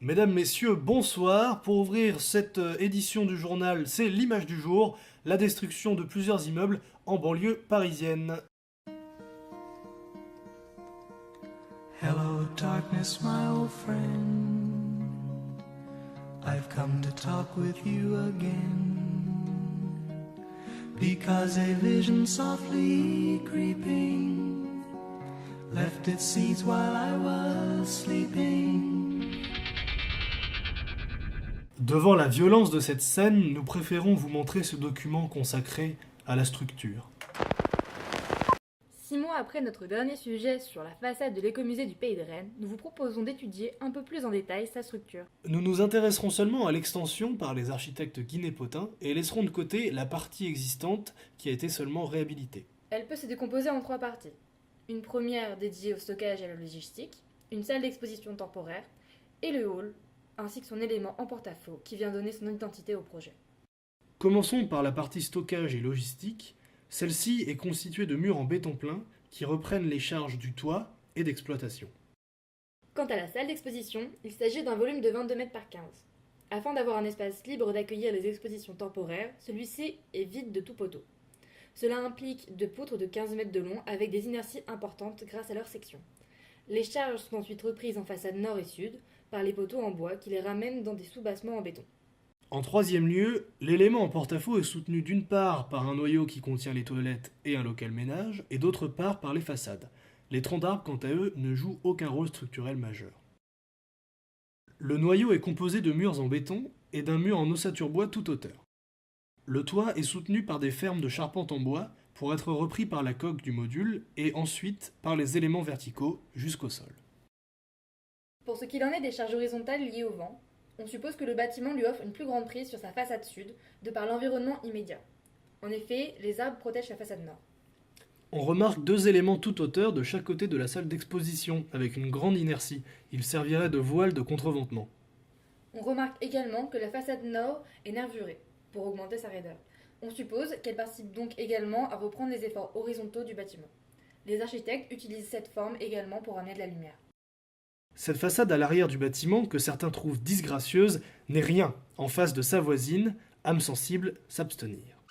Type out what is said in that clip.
Mesdames, Messieurs, bonsoir. Pour ouvrir cette édition du journal, c'est l'image du jour, la destruction de plusieurs immeubles en banlieue parisienne. Hello, darkness, my old friend. I've come to talk with you again. Because a vision softly creeping left its seeds while I was sleeping. Devant la violence de cette scène, nous préférons vous montrer ce document consacré à la structure. 6 mois après notre dernier sujet sur la façade de l'écomusée du Pays de Rennes, nous vous proposons d'étudier un peu plus en détail sa structure. Nous nous intéresserons seulement à l'extension par les architectes Guinet-Potin et laisserons de côté la partie existante qui a été seulement réhabilitée. Elle peut se décomposer en 3 parties. Une première dédiée au stockage et à la logistique, une salle d'exposition temporaire et le hall, ainsi que son élément en porte-à-faux qui vient donner son identité au projet. Commençons par la partie stockage et logistique. Celle-ci est constituée de murs en béton plein qui reprennent les charges du toit et d'exploitation. Quant à la salle d'exposition, il s'agit d'un volume de 22 mètres par 15. Afin d'avoir un espace libre d'accueillir les expositions temporaires, celui-ci est vide de tout poteau. Cela implique de poutres de 15 mètres de long avec des inerties importantes grâce à leur section. Les charges sont ensuite reprises en façade nord et sud par les poteaux en bois qui les ramènent dans des sous-bassements en béton. En troisième lieu, l'élément en porte-à-faux est soutenu d'une part par un noyau qui contient les toilettes et un local ménage, et d'autre part par les façades. Les troncs d'arbres, quant à eux, ne jouent aucun rôle structurel majeur. Le noyau est composé de murs en béton et d'un mur en ossature bois toute hauteur. Le toit est soutenu par des fermes de charpente en bois pour être repris par la coque du module et ensuite par les éléments verticaux jusqu'au sol. Pour ce qu'il en est des charges horizontales liées au vent, on suppose que le bâtiment lui offre une plus grande prise sur sa façade sud de par l'environnement immédiat. En effet, les arbres protègent la façade nord. On remarque 2 éléments toute hauteur de chaque côté de la salle d'exposition, avec une grande inertie. Ils serviraient de voile de contreventement. On remarque également que la façade nord est nervurée, pour augmenter sa raideur. On suppose qu'elle participe donc également à reprendre les efforts horizontaux du bâtiment. Les architectes utilisent cette forme également pour amener de la lumière. Cette façade à l'arrière du bâtiment, que certains trouvent disgracieuse, n'est rien en face de sa voisine, âme sensible, s'abstenir.